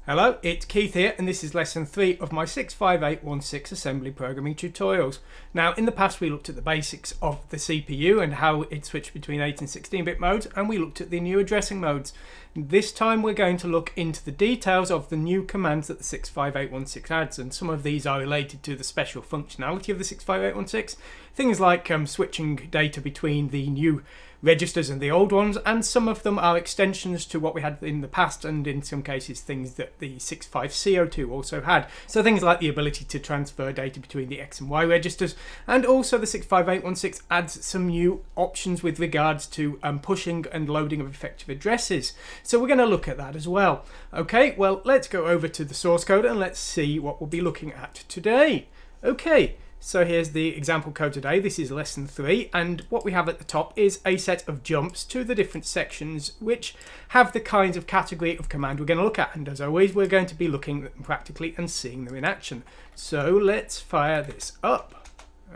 Hello, it's Keith here, and this is lesson 3 of my 65816 assembly programming tutorials. Now, in the past we looked at the basics of the CPU and how it switched between 8 and 16-bit modes, and we looked at the new addressing modes. This time we're going to look into the details of the new commands that the 65816 adds, and some of these are related to the special functionality of the 65816. Things like switching data between the new registers and the old ones, and some of them are extensions to what we had in the past, and in some cases things that the 65C02 also had. So things like the ability to transfer data between the X and Y registers, and also the 65816 adds some new options with regards to pushing and loading of effective addresses. So we're going to look at that as well. Okay, well, let's go over to the source code and let's see what we'll be looking at today. Okay. So here's the example code today. This is lesson 3, and what we have at the top is a set of jumps to the different sections which have the kinds of category of command we're going to look at, and as always we're going to be looking at them practically and seeing them in action. So let's fire this up.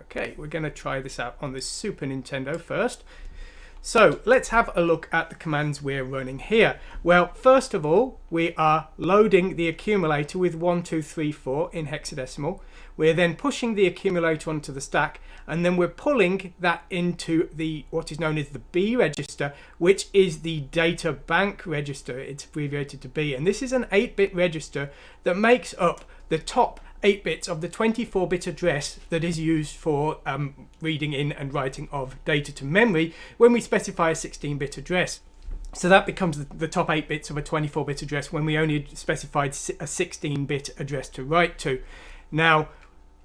Okay, we're going to try this out on the Super Nintendo first. So let's have a look at the commands we're running here. Well, first of all, we are loading the accumulator with 1, 2, 3, 4 in hexadecimal. We're then pushing the accumulator onto the stack, and then we're pulling that into the what is known as the B register, which is the data bank register. It's abbreviated to B, and this is an 8-bit register that makes up the top 8 bits of the 24-bit address that is used for reading in and writing of data to memory when we specify a 16-bit address. So that becomes the top 8 bits of a 24-bit address when we only specified a 16-bit address to write to. Now,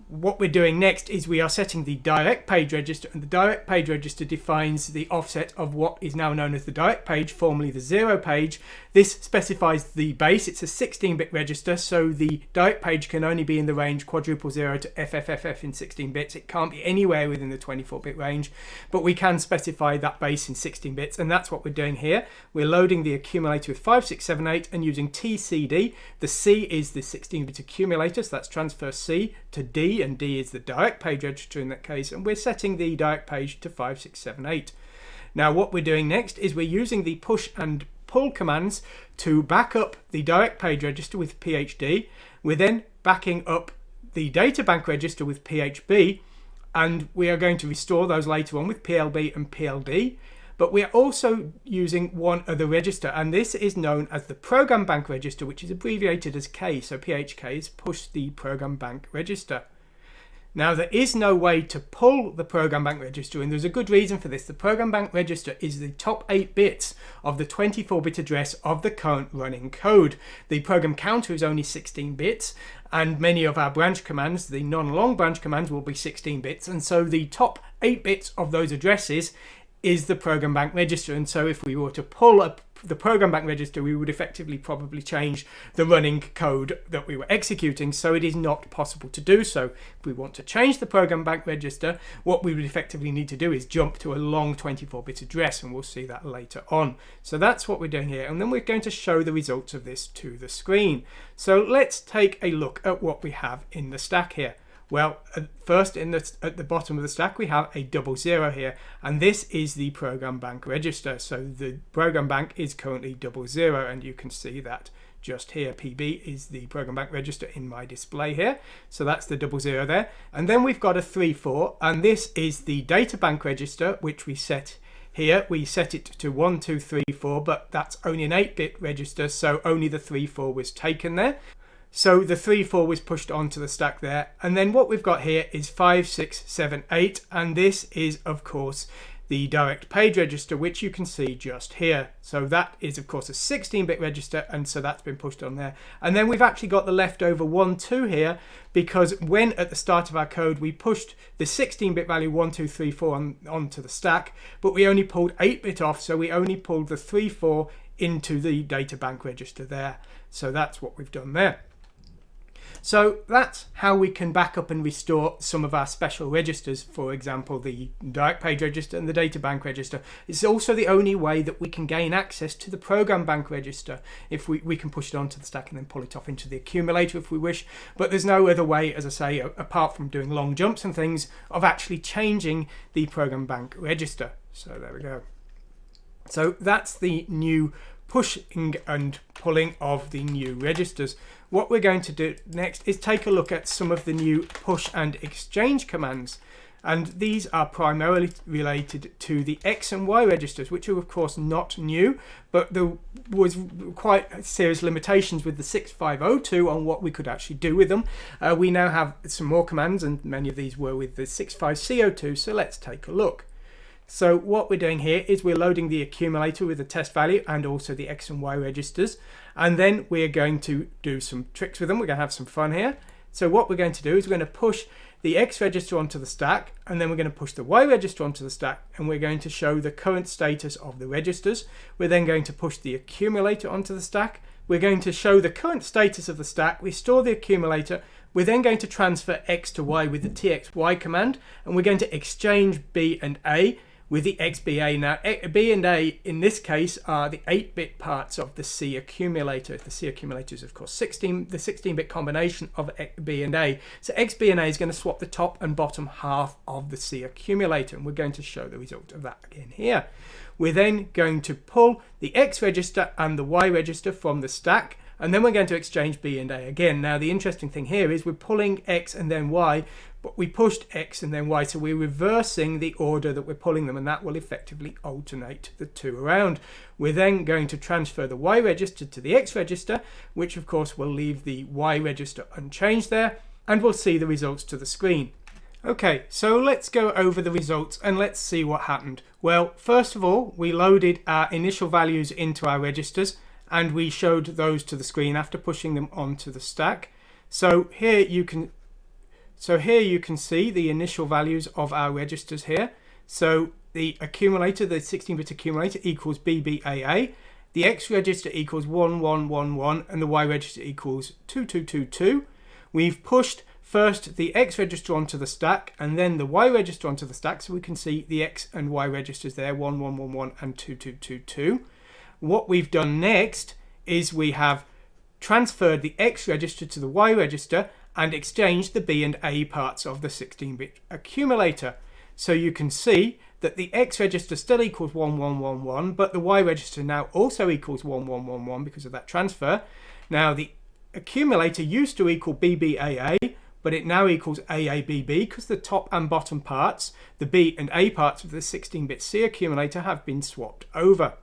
what we're doing next is we are setting the direct page register, and the direct page register defines the offset of what is now known as the direct page, formerly the 0 page. This specifies the base. It's a 16-bit register, so the direct page can only be in the range quadruple 0 to FFFF in 16 bits. It can't be anywhere within the 24-bit range, but we can specify that base in 16 bits, and that's what we're doing here. We're loading the accumulator with 5, 6, 7, 8 and using TCD. The C is the 16-bit accumulator, so that's transfer C to D, and D is the direct page register in that case, and we're setting the direct page to 5, 6, 7, 8. Now what we're doing next is we're using the push and pull commands to back up the direct page register with PHD. We're then backing up the data bank register with PHB, and we are going to restore those later on with PLB and PLD. But we are also using one other register, and this is known as the program bank register, which is abbreviated as K. So PHK is push the program bank register. Now, there is no way to pull the program bank register, and there's a good reason for this. The program bank register is the top 8 bits of the 24-bit address of the current running code. The program counter is only 16 bits, and many of our branch commands, the non-long branch commands, will be 16 bits, and so the top 8 bits of those addresses is the program bank register. And so if we were to pull up the program bank register, we would effectively probably change the running code that we were executing, so it is not possible to do so. If we want to change the program bank register, what we would effectively need to do is jump to a long 24-bit address, and we'll see that later on. So that's what we're doing here, and then we're going to show the results of this to the screen. So let's take a look at what we have in the stack here. Well, first at the bottom of the stack we have a 00 here, and this is the program bank register. So the program bank is currently 00, and you can see that just here. PB is the program bank register in my display here, so that's the 00 there. And then we've got a 34, and this is the data bank register, which we set here. We set it to 1, 2, 3, 4, but that's only an 8-bit register, so only the 34 was taken there. So the 3, 4 was pushed onto the stack there. And then what we've got here is 5, 6, 7, 8. And this is, of course, the direct page register, which you can see just here. So that is, of course, a 16-bit register. And so that's been pushed on there. And then we've actually got the leftover 1, 2 here, because when at the start of our code, we pushed the 16-bit value 1, 2, 3, 4 onto the stack, but we only pulled 8-bit off. So we only pulled the 3, 4 into the data bank register there. So that's what we've done there. So that's how we can back up and restore some of our special registers, for example, the direct page register and the data bank register. It's also the only way that we can gain access to the program bank register. If we can push it onto the stack and then pull it off into the accumulator if we wish, but there's no other way, as I say, apart from doing long jumps and things, of actually changing the program bank register. So there we go. So that's the new pushing and pulling of the new registers. What we're going to do next is take a look at some of the new push and exchange commands. And these are primarily related to the X and Y registers, which are of course not new, but there was quite serious limitations with the 6502 on what we could actually do with them. We now have some more commands, and many of these were with the 65C02, so let's take a look. So what we're doing here is we're loading the accumulator with the test value and also the X and Y registers, and then we're going to do some tricks with them. We're going to have some fun here. So what we're going to do is we're going to push the X register onto the stack, and then we're going to push the Y register onto the stack, and we're going to show the current status of the registers. We're then going to push the accumulator onto the stack. We're going to show the current status of the stack, restore the accumulator. We're then going to transfer X to Y with the TXY command, and we're going to exchange B and A with the XBA. Now, B and A in this case are the 8-bit parts of the C accumulator. The C accumulator is, of course, the 16-bit combination of B and A. So XB and A is going to swap the top and bottom half of the C accumulator, and we're going to show the result of that again here. We're then going to pull the X register and the Y register from the stack, and then we're going to exchange B and A again. Now, the interesting thing here is we're pulling X and then Y, but we pushed X and then Y, so we're reversing the order that we're pulling them, and that will effectively alternate the two around. We're then going to transfer the Y register to the X register, which of course will leave the Y register unchanged there, and we'll see the results to the screen. Okay, so let's go over the results and let's see what happened. Well, first of all, we loaded our initial values into our registers, and we showed those to the screen after pushing them onto the stack. So here you can see the initial values of our registers here. So the accumulator, the 16-bit accumulator, equals BBAA. The X register equals 1111, and the Y register equals 2222. We've pushed first the X register onto the stack and then the Y register onto the stack, so we can see the X and Y registers there, 1111 and 2222. What we've done next is we have transferred the X register to the Y register and exchanged the B and A parts of the 16-bit accumulator. So you can see that the X register still equals 1111, but the Y register now also equals 1111 because of that transfer. Now the accumulator used to equal BBAA, but it now equals AABB because the top and bottom parts, the B and A parts of the 16-bit C accumulator, have been swapped over.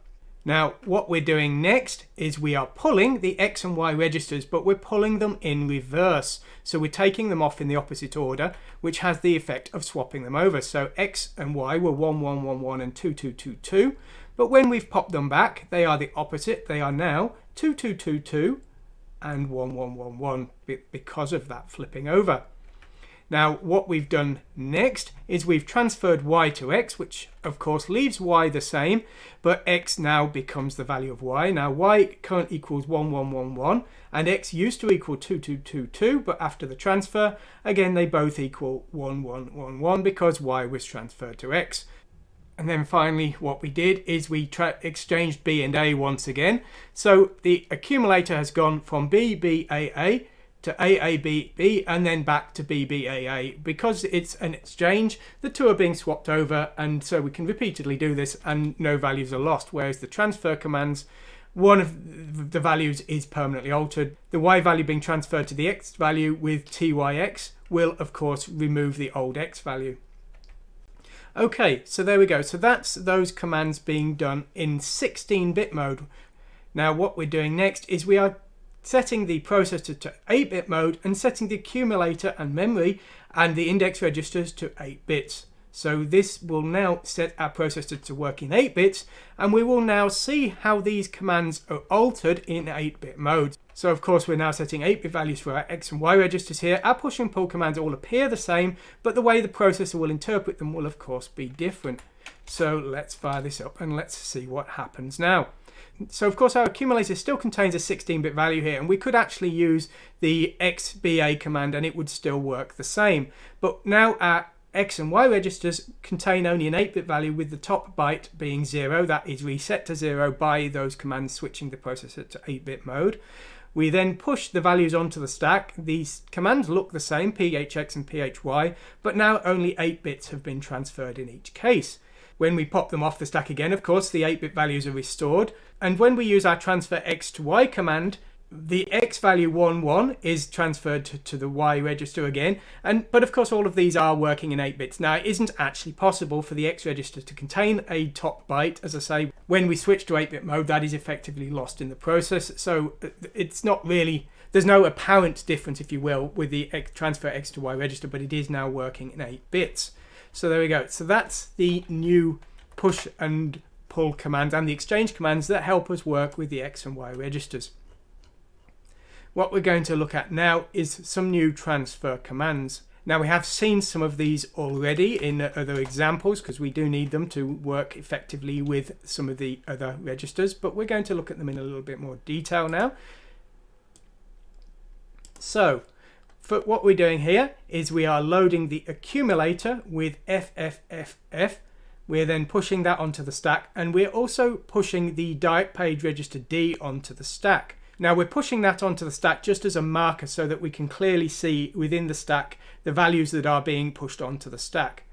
Now, what we're doing next is we are pulling the X and Y registers, but we're pulling them in reverse. So we're taking them off in the opposite order, which has the effect of swapping them over. So X and Y were 1111 and 2222, but when we've popped them back, they are the opposite. They are now 2222 and 1111 because of that flipping over. Now, what we've done next is we've transferred Y to X, which of course leaves Y the same, but X now becomes the value of Y. Now, Y currently equals 1111, and X used to equal 2222, but after the transfer, again, they both equal 1111 because Y was transferred to X. And then finally, what we did is we exchanged B and A once again. So the accumulator has gone from BBAA to AABB and then back to BBAA. Because it's an exchange, the two are being swapped over, and so we can repeatedly do this and no values are lost, whereas the transfer commands, one of the values is permanently altered. The Y value being transferred to the X value with TYX will of course remove the old X value. Okay, so there we go. So that's those commands being done in 16-bit mode. Now what we're doing next is we are setting the processor to 8-bit mode and setting the accumulator and memory and the index registers to 8 bits. So this will now set our processor to work in 8 bits, and we will now see how these commands are altered in 8-bit mode. So of course we're now setting 8-bit values for our X and Y registers here. Our push and pull commands all appear the same, but the way the processor will interpret them will of course be different. So let's fire this up and let's see what happens now. So of course our accumulator still contains a 16-bit value here, and we could actually use the XBA command and it would still work the same. But now our X and Y registers contain only an 8-bit value, with the top byte being 0. That is reset to 0 by those commands switching the processor to 8-bit mode. We then push the values onto the stack. These commands look the same, PHX and PHY, but now only 8 bits have been transferred in each case. When we pop them off the stack again, of course, the 8-bit values are restored, And when we use our transfer x to y command, the x value 1, 1 is transferred to the y register again. But of course all of these are working in 8 bits. Now it isn't actually possible for the x register to contain a top byte. As I say, when we switch to 8-bit mode, that is effectively lost in the process. So it's not really, there's no apparent difference, if you will, with the transfer x to y register, but it is now working in 8 bits. So there we go. So that's the new push and pull commands and the exchange commands that help us work with the x and y registers. What we're going to look at now is some new transfer commands. Now we have seen some of these already in other examples because we do need them to work effectively with some of the other registers, but we're going to look at them in a little bit more detail now. So for what we're doing here is we are loading the accumulator with FFFF. We're then pushing that onto the stack, and we're also pushing the direct page register D onto the stack. Now we're pushing that onto the stack just as a marker so that we can clearly see within the stack the values that are being pushed onto the stack.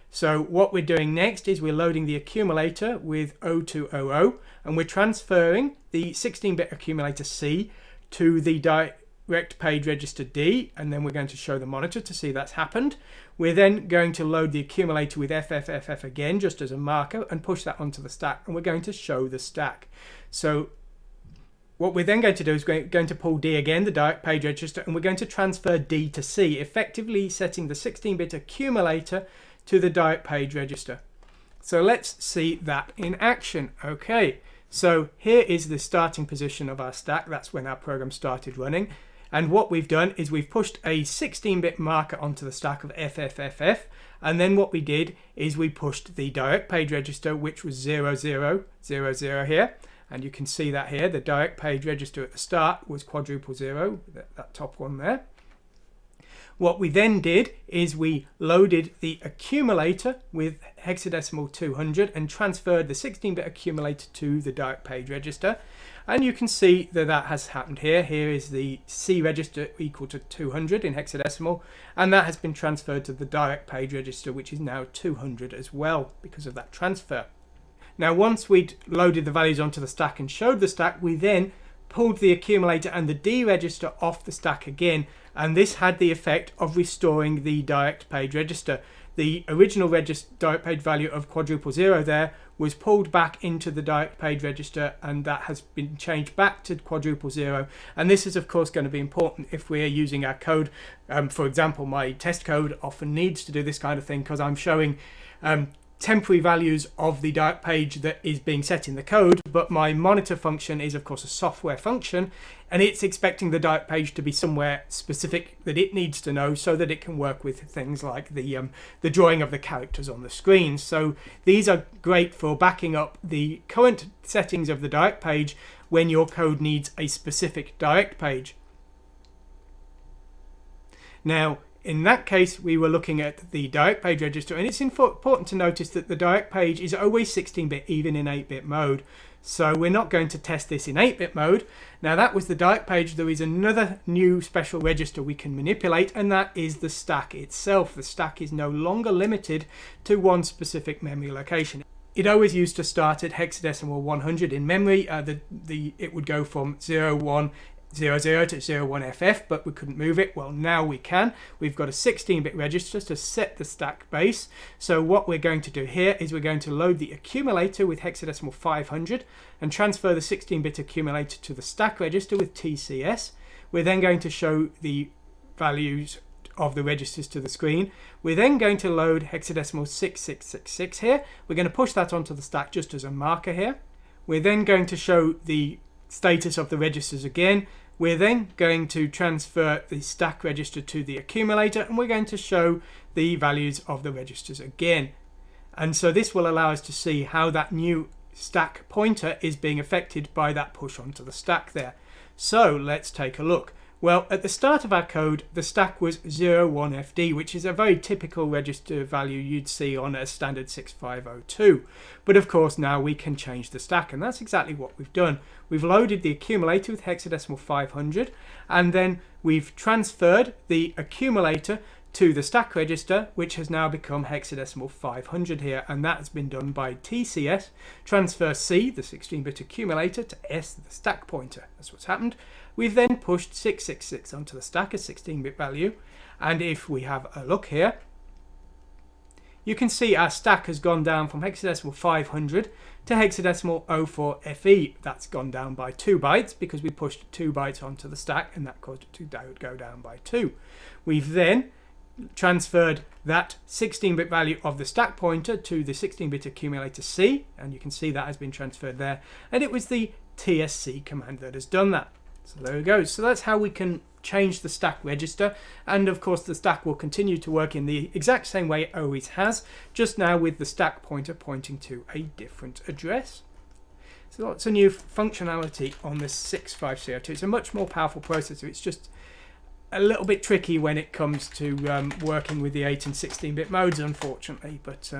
So what we're doing next is we're loading the accumulator with 0200, and we're transferring the 16-bit accumulator C to the direct page register D, and then we're going to show the monitor to see that's happened. We're then going to load the accumulator with FFFF again just as a marker and push that onto the stack, and we're going to show the stack. So what we're then going to do is we're going to pull D again, the direct page register, and we're going to transfer D to C, effectively setting the 16-bit accumulator to the direct page register. So let's see that in action. Okay, so here is the starting position of our stack. That's when our program started running. And what we've done is we've pushed a 16-bit marker onto the stack of FFFF, and then what we did is we pushed the direct page register, which was 0000 here. And you can see that here, the direct page register at the start was quadruple 0, that top one there. What we then did is we loaded the accumulator with hexadecimal 200 and transferred the 16-bit accumulator to the direct page register. And you can see that that has happened here. Here is the C register equal to 200 in hexadecimal, and that has been transferred to the direct page register, which is now 200 as well because of that transfer. Now once we'd loaded the values onto the stack and showed the stack, we then pulled the accumulator and the D register off the stack again, and this had the effect of restoring the direct page register. The original direct page value of quadruple 0 there was pulled back into the direct page register, and that has been changed back to quadruple 0. And this is of course going to be important if we're using our code. For example, my test code often needs to do this kind of thing because I'm showing temporary values of the direct page that is being set in the code, but my monitor function is of course a software function, and it's expecting the direct page to be somewhere specific that it needs to know so that it can work with things like the drawing of the characters on the screen. So these are great for backing up the current settings of the direct page when your code needs a specific direct page. Now in that case, we were looking at the direct page register, and it's important to notice that the direct page is always 16-bit, even in 8-bit mode. So we're not going to test this in 8-bit mode. Now that was the direct page. There is another new special register we can manipulate, and that is the stack itself. The stack is no longer limited to one specific memory location. It always used to start at hexadecimal 100 in memory. It would go from 0100 to 01FF, but we couldn't move it. Well, now we can. We've got a 16-bit register to set the stack base. So what we're going to do here is we're going to load the accumulator with hexadecimal 500 and transfer the 16-bit accumulator to the stack register with TCS. We're then going to show the values of the registers to the screen. We're then going to load hexadecimal 6666 here. We're going to push that onto the stack just as a marker here. We're then going to show the status of the registers again. We're then going to transfer the stack register to the accumulator, and we're going to show the values of the registers again. And so this will allow us to see how that new stack pointer is being affected by that push onto the stack there. So let's take a look. Well, at the start of our code, the stack was 01FD, which is a very typical register value you'd see on a standard 6502. But of course, now we can change the stack, and that's exactly what we've done. We've loaded the accumulator with hexadecimal 500, and then we've transferred the accumulator to the stack register, which has now become hexadecimal 500 here, and that has been done by TCS, transfer C, the 16-bit accumulator, to S, the stack pointer. That's what's happened. We've then pushed 666 onto the stack, a 16-bit value, and if we have a look here, you can see our stack has gone down from hexadecimal 500 to hexadecimal 04FE. That's gone down by 2 bytes because we pushed 2 bytes onto the stack, and that caused it to go down by 2. We've then transferred that 16-bit value of the stack pointer to the 16-bit accumulator C, and you can see that has been transferred there, and it was the TSC command that has done that. So there we go. So that's how we can change the stack register, and of course the stack will continue to work in the exact same way it always has, just now with the stack pointer pointing to a different address. So lots of new functionality on this 65C02. It's a much more powerful processor. It's just a little bit tricky when it comes to working with the 8 and 16-bit modes, unfortunately, but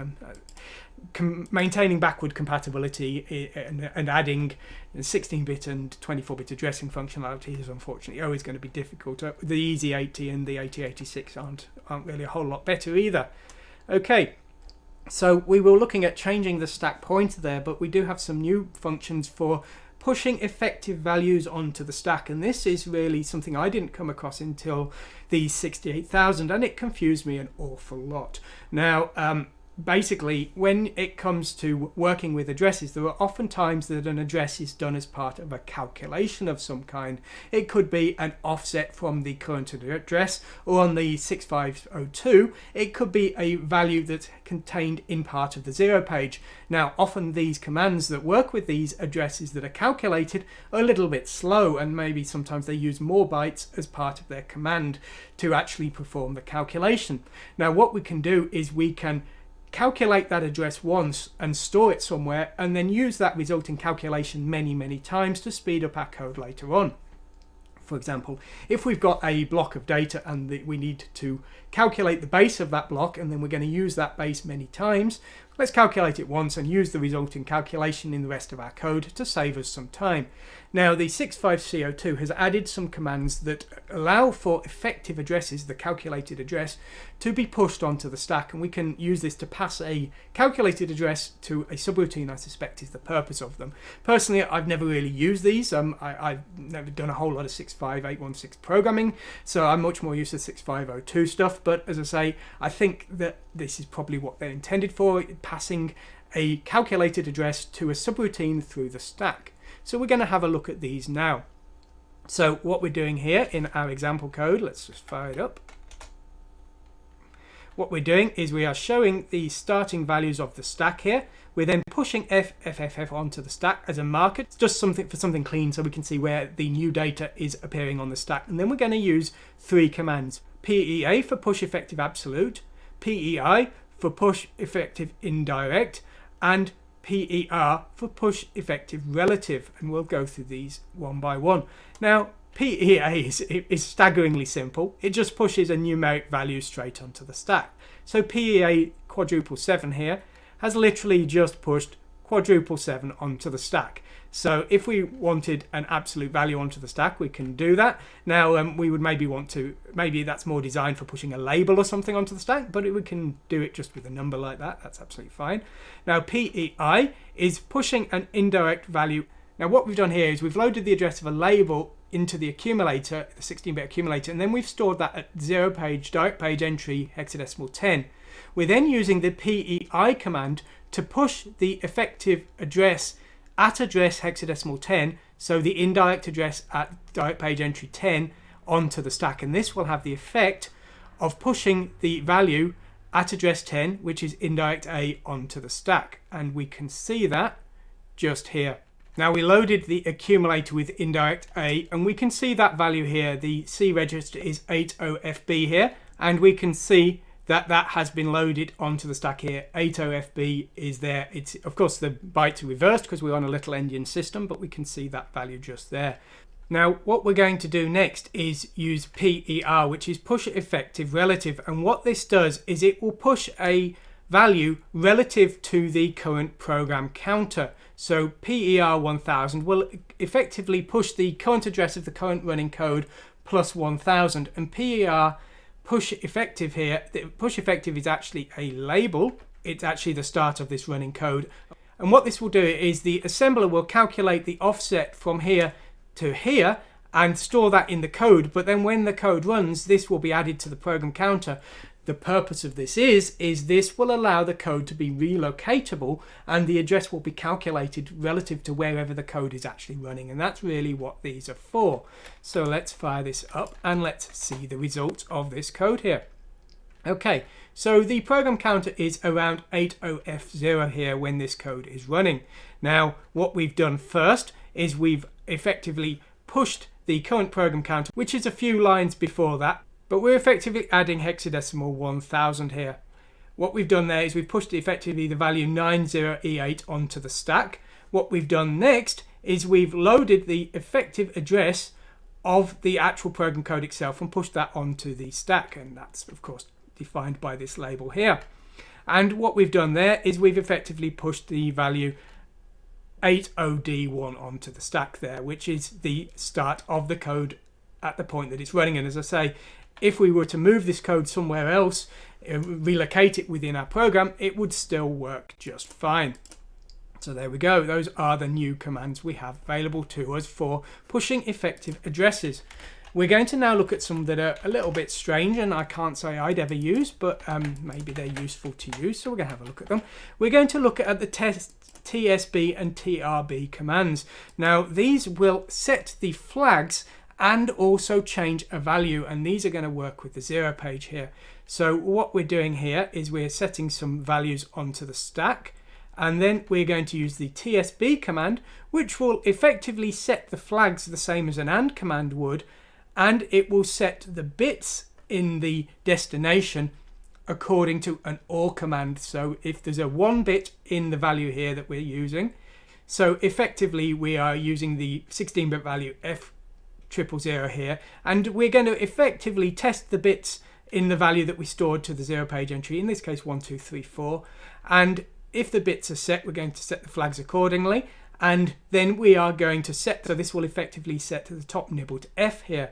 maintaining backward compatibility and adding 16-bit and 24-bit addressing functionality is unfortunately always going to be difficult. The EZ80 and the 8086 aren't really a whole lot better either. Okay, so we were looking at changing the stack pointer there, but we do have some new functions for pushing effective values onto the stack, and this is really something I didn't come across until the 68000, and it confused me an awful lot. Now, basically, when it comes to working with addresses, there are often times that an address is done as part of a calculation of some kind. It could be an offset from the current address, or on the 6502, it could be a value that's contained in part of the 0 page. Now, often these commands that work with these addresses that are calculated are a little bit slow, and maybe sometimes they use more bytes as part of their command to actually perform the calculation. Now, what we can do is we can calculate that address once and store it somewhere, and then use that resulting calculation many times to speed up our code later on. For example, if we've got a block of data and we need to calculate the base of that block, and then we're going to use that base many times, let's calculate it once and use the resulting calculation in the rest of our code to save us some time. Now, the 65C02 has added some commands that allow for effective addresses, the calculated address, to be pushed onto the stack, and we can use this to pass a calculated address to a subroutine. I suspect is the purpose of them. Personally, I've never really used these. I've never done a whole lot of 65816 programming, so I'm much more used to 6502 stuff, but as I say, I think that this is probably what they're intended for, passing a calculated address to a subroutine through the stack. So we're going to have a look at these now. So what we're doing here in our example code, let's just fire it up. What we're doing is we are showing the starting values of the stack here. We're then pushing FFFF onto the stack as a marker. It's just something for something clean so we can see where the new data is appearing on the stack. And then we're going to use 3 commands. PEA for push effective absolute, PEI for push effective indirect, and PER for push effective relative, and we'll go through these one by one. Now, PEA is staggeringly simple. It just pushes a numeric value straight onto the stack. So PEA quadruple 7 here has literally just pushed quadruple 7 onto the stack. So if we wanted an absolute value onto the stack, we can do that. Now, we would maybe want to, maybe that's more designed for pushing a label or something onto the stack, but we can do it just with a number like that. That's absolutely fine. Now, PEI is pushing an indirect value. Now, what we've done here is we've loaded the address of a label into the accumulator, the 16-bit accumulator, and then we've stored that at 0 page, direct page entry, hexadecimal 10. We're then using the PEI command to push the effective address at address hexadecimal 10, so the indirect address at direct page entry 10 onto the stack, and this will have the effect of pushing the value at address 10, which is indirect A, onto the stack, and we can see that just here. Now, we loaded the accumulator with indirect A, and we can see that value here. The C register is 80FB here, and we can see that has been loaded onto the stack here. 80FB is there. It's, of course, the bytes are reversed because we're on a little endian system, but we can see that value just there. Now, what we're going to do next is use PER, which is push effective relative, and what this does is it will push a value relative to the current program counter. So PER 1000 will effectively push the current address of the current running code plus 1000, and PER push effective here, the push effective is actually a label. It's actually the start of this running code. And what this will do is the assembler will calculate the offset from here to here and store that in the code. But then when the code runs, this will be added to the program counter. The purpose of this is this will allow the code to be relocatable, and the address will be calculated relative to wherever the code is actually running, and that's really what these are for. So let's fire this up and let's see the result of this code here. Okay, so the program counter is around 80F0 here when this code is running. Now what we've done first is we've effectively pushed the current program counter, which is a few lines before that, but we're effectively adding hexadecimal 1000 here. What we've done there is we've pushed effectively the value 90E8 onto the stack. What we've done next is we've loaded the effective address of the actual program code itself and pushed that onto the stack, and that's of course defined by this label here. And what we've done there is we've effectively pushed the value 80D1 onto the stack there, which is the start of the code at the point that it's running. And as I say, if we were to move this code somewhere else, relocate it within our program, it would still work just fine. So there we go. Those are the new commands we have available to us for pushing effective addresses. We're going to now look at some that are a little bit strange, and I can't say I'd ever use, but maybe they're useful to use, so we're going to have a look at them. We're going to look at the Tsb and Trb commands. Now these will set the flags and also change a value, and these are going to work with the 0 page here. So what we're doing here is we're setting some values onto the stack, and then we're going to use the Tsb command, which will effectively set the flags the same as an AND command would, and it will set the bits in the destination according to an OR command. So if there's a 1 bit in the value here that we're using, so effectively we are using the 16-bit value F000 here, and we're going to effectively test the bits in the value that we stored to the 0 page entry, in this case 1, 2, 3, 4, and if the bits are set, we're going to set the flags accordingly, and then we are going to set, so this will effectively set to the top nibble to F here.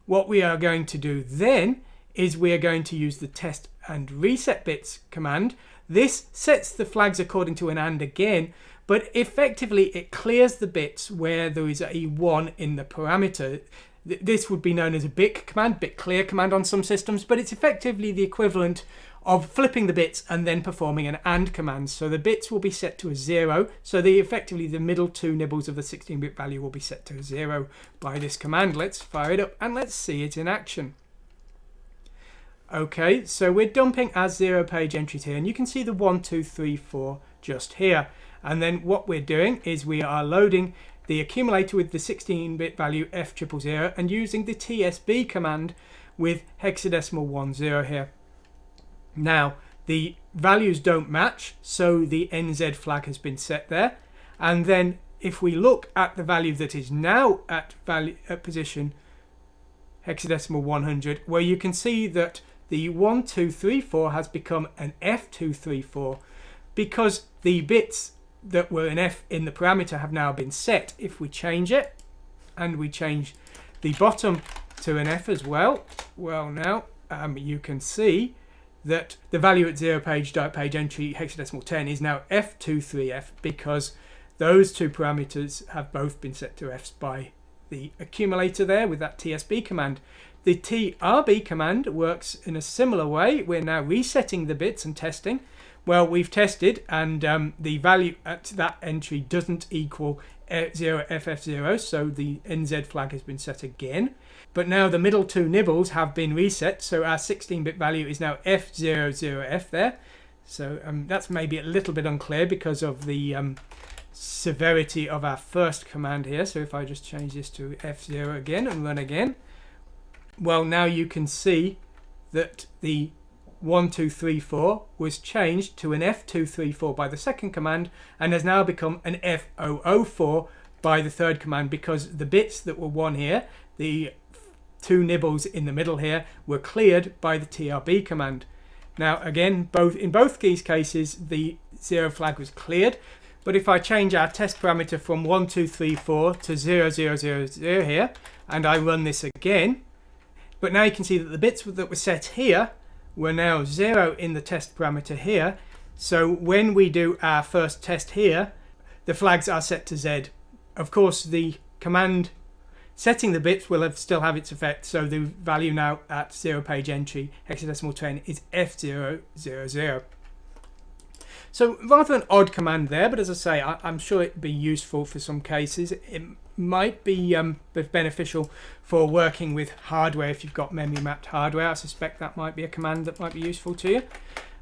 What we are going to do then is we are going to use the test and reset bits command. This sets the flags according to an AND again, but effectively it clears the bits where there is a 1 in the parameter. This would be known as a bit command, bit clear command on some systems, but it's effectively the equivalent of flipping the bits and then performing an AND command. So the bits will be set to a 0, so effectively the middle 2 nibbles of the 16-bit value will be set to a 0 by this command. Let's fire it up and let's see it in action. Okay, so we're dumping our 0 page entries here, and you can see the 1, 2, 3, 4 just here. And then what we're doing is we are loading the accumulator with the 16-bit value F000 and using the Tsb command with hexadecimal 10 here. Now the values don't match, so the NZ flag has been set there, and then if we look at the value that is now at position hexadecimal 100, where you can see that the 1234 has become an F234 because the bits that were an F in the parameter have now been set. If we change it and we change the bottom to an F as well, now you can see that the value at 0 page entry hexadecimal 10 is now F23F because those two parameters have both been set to Fs by the accumulator there with that Tsb command. The Trb command works in a similar way. We're now resetting the bits and testing. Well, we've tested and the value at that entry doesn't equal 0FF0, so the NZ flag has been set again. But now the middle 2 nibbles have been reset, so our 16-bit value is now F00F there. So that's maybe a little bit unclear because of the severity of our first command here. So if I just change this to F0 again and run again, well, now you can see that the 1234 was changed to an F234 by the second command and has now become an F004 by the third command because the bits that were 1 here, the 2 nibbles in the middle here, were cleared by the Trb command. Now again, in both these cases the 0 flag was cleared, but if I change our test parameter from 1234 to 0000 here and I run this again, But now you can see that the bits that were set here were now 0 in the test parameter here. So when we do our first test here, the flags are set to Z. Of course, the command setting the bits will still have its effect, so the value now at 0 page entry hexadecimal 10 is F000. So rather an odd command there, but as I say, I'm sure it'd be useful for some cases. It might be beneficial for working with hardware if you've got memory mapped hardware. I suspect that might be a command that might be useful to you.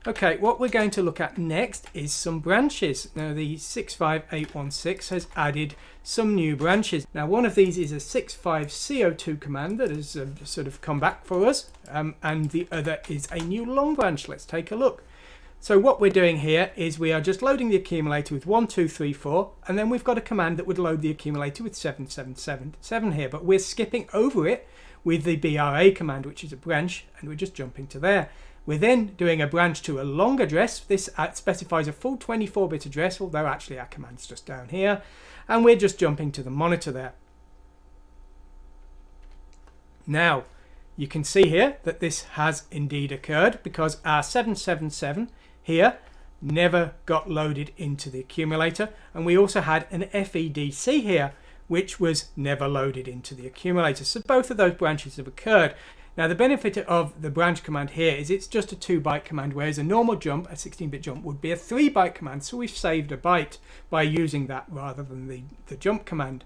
Okay, what we're going to look at next is some branches. Now the 65816 has added some new branches. Now one of these is a 65CO2 command that has sort of come back for us, and the other is a new long branch. Let's take a look. So what we're doing here is we are just loading the accumulator with 1, 2, 3, 4, and then we've got a command that would load the accumulator with 7, 7, 7, 7 here, but we're skipping over it with the BRA command, which is a branch, and we're just jumping to there. We're then doing a branch to a long address. This specifies a full 24-bit address, although actually our command's just down here, and we're just jumping to the monitor there. Now, you can see here that this has indeed occurred because our 777 here never got loaded into the accumulator, and we also had an FEDC here which was never loaded into the accumulator. So both of those branches have occurred. Now the benefit of the branch command here is it's just a 2-byte command, whereas a normal jump, a 16-bit jump, would be a 3-byte command, so we've saved a byte by using that rather than the jump command.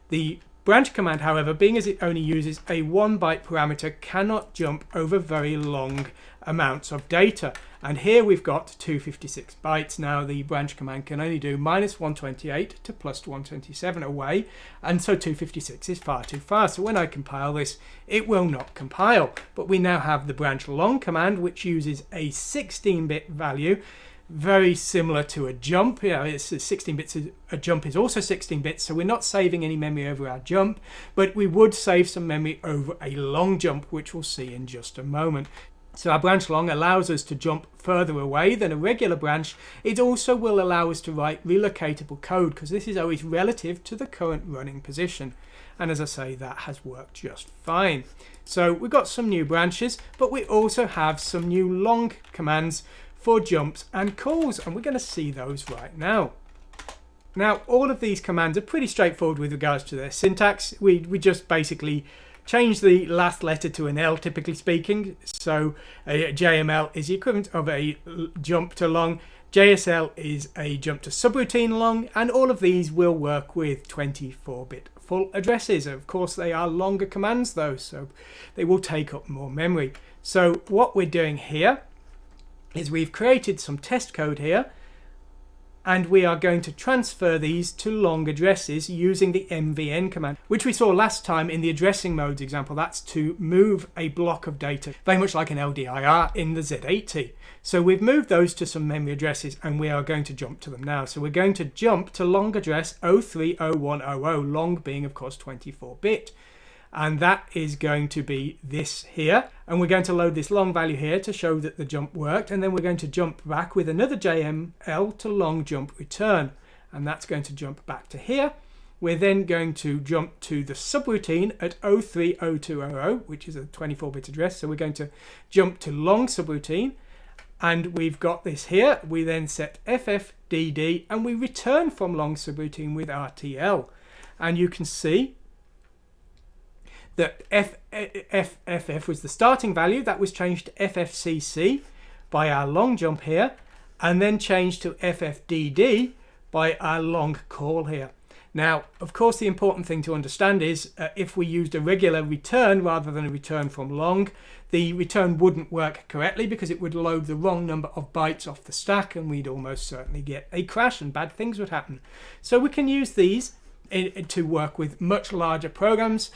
The branch command, however, being as it only uses a 1-byte parameter, cannot jump over very long amounts of data. And here we've got 256 bytes. Now the branch command can only do -128 to +127 away, and so 256 is far too far. So when I compile this, it will not compile. But we now have the branch long command, which uses a 16-bit value, very similar to a jump. You know, it's 16 bits. A jump is also 16 bits, so we're not saving any memory over our jump, but we would save some memory over a long jump, which we'll see in just a moment. So our branch long allows us to jump further away than a regular branch. It also will allow us to write relocatable code, because this is always relative to the current running position. And as I say, that has worked just fine. So we've got some new branches, but we also have some new long commands for jumps and calls, and we're going to see those right now. Now all of these commands are pretty straightforward with regards to their syntax. We just basically change the last letter to an L, typically speaking. So a JML is the equivalent of a jump to long, JSL is a jump to subroutine long, and all of these will work with 24-bit full addresses. Of course they are longer commands though, so they will take up more memory. So what we're doing here is we've created some test code here, and we are going to transfer these to long addresses using the MVN command, which we saw last time in the addressing modes example. That's to move a block of data, very much like an LDIR in the Z80. So we've moved those to some memory addresses, and we are going to jump to them now. So we're going to jump to long address 030100, long being of course 24-bit. And that is going to be this here, and we're going to load this long value here to show that the jump worked, and then we're going to jump back with another JML to long jump return, and that's going to jump back to here. We're then going to jump to the subroutine at 030200, which is a 24-bit address, so we're going to jump to long subroutine, and we've got this here. We then set FFDD, and we return from long subroutine with RTL, and you can see that FFF was the starting value. That was changed to FFCC by our long jump here, and then changed to FFDD by our long call here. Now, of course, the important thing to understand is if we used a regular return rather than a return from long, the return wouldn't work correctly because it would load the wrong number of bytes off the stack, and we'd almost certainly get a crash and bad things would happen. So we can use these to work with much larger programs.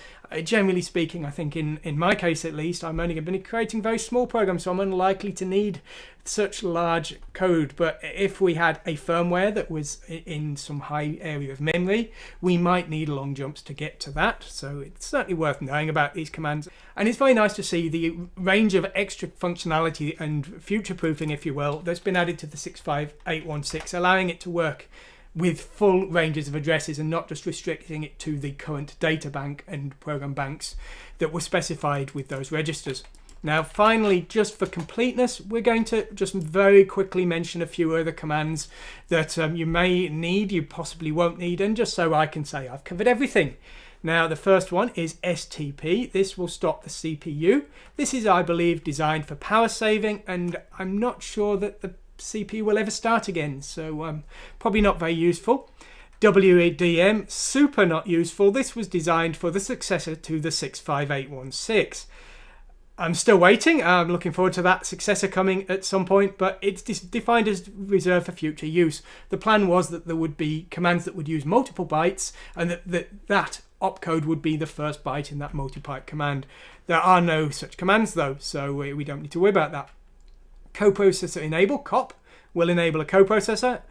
Generally speaking, I think in my case at least, I'm only going to be creating very small programs, so I'm unlikely to need such large code. But if we had a firmware that was in some high area of memory, we might need long jumps to get to that. So it's certainly worth knowing about these commands. And it's very nice to see the range of extra functionality and future proofing, if you will, that's been added to the 65816, allowing it to work with full ranges of addresses and not just restricting it to the current data bank and program banks that were specified with those registers. Now finally, just for completeness, we're going to just very quickly mention a few other commands that you may need, you possibly won't need, and just so I can say I've covered everything. Now the first one is STP. This will stop the CPU. This is, I believe, designed for power saving, and I'm not sure that the CPU will ever start again, so probably not very useful. WDM, super not useful. This was designed for the successor to the 65816. I'm still waiting. I'm looking forward to that successor coming at some point, but it's defined as reserved for future use. The plan was that there would be commands that would use multiple bytes, and that opcode would be the first byte in that multi-byte command. There are no such commands though, so we don't need to worry about that. Coprocessor enable, COP, will enable a coprocessor.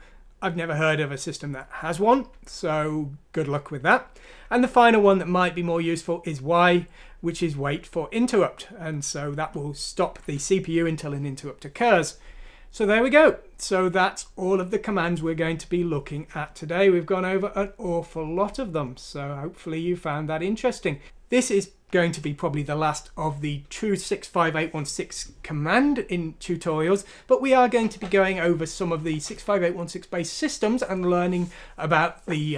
I've never heard of a system that has one, so good luck with that. And the final one that might be more useful is Y, which is wait for interrupt, and so that will stop the CPU until an interrupt occurs. So there we go. So that's all of the commands we're going to be looking at today. We've gone over an awful lot of them, so hopefully you found that interesting. This is going to be probably the last of the true 65816 command in tutorials, but we are going to be going over some of the 65816 based systems and learning about the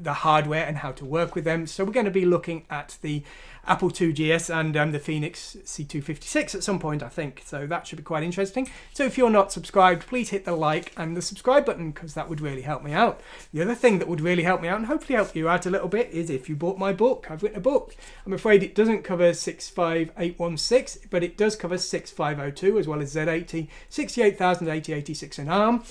hardware and how to work with them. So we're going to be looking at the Apple IIgs and the Phoenix C256 at some point, I think. So that should be quite interesting. So if you're not subscribed, please hit the like and the subscribe button, because that would really help me out. The other thing that would really help me out and hopefully help you out a little bit is if you bought my book. I've written a book. I'm afraid it doesn't cover 65816, but it does cover 6502 as well as Z80, 68000, 8086 and ARM.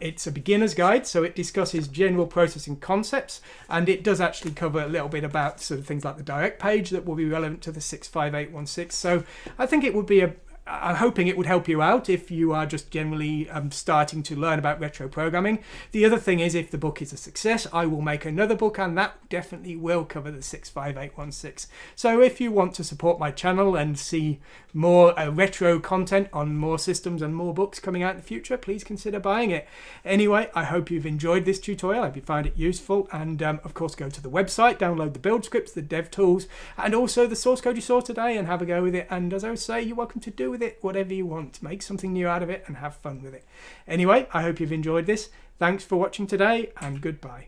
It's a beginner's guide, so it discusses general processing concepts, and it does actually cover a little bit about sort of things like the direct page that will be relevant to the 65816. So I think it would be I'm hoping it would help you out if you are just generally starting to learn about retro programming. The other thing is, if the book is a success, I will make another book, and that definitely will cover the 65816. So if you want to support my channel and see more retro content on more systems and more books coming out in the future, please consider buying it. Anyway, I hope you've enjoyed this tutorial. I hope you found it useful, and of course go to the website, download the build scripts, the dev tools, and also the source code you saw today, and have a go with it. And as I would say, you're welcome to do with it whatever you want. Make something new out of it and have fun with it. Anyway, I hope you've enjoyed this. Thanks for watching today, and goodbye.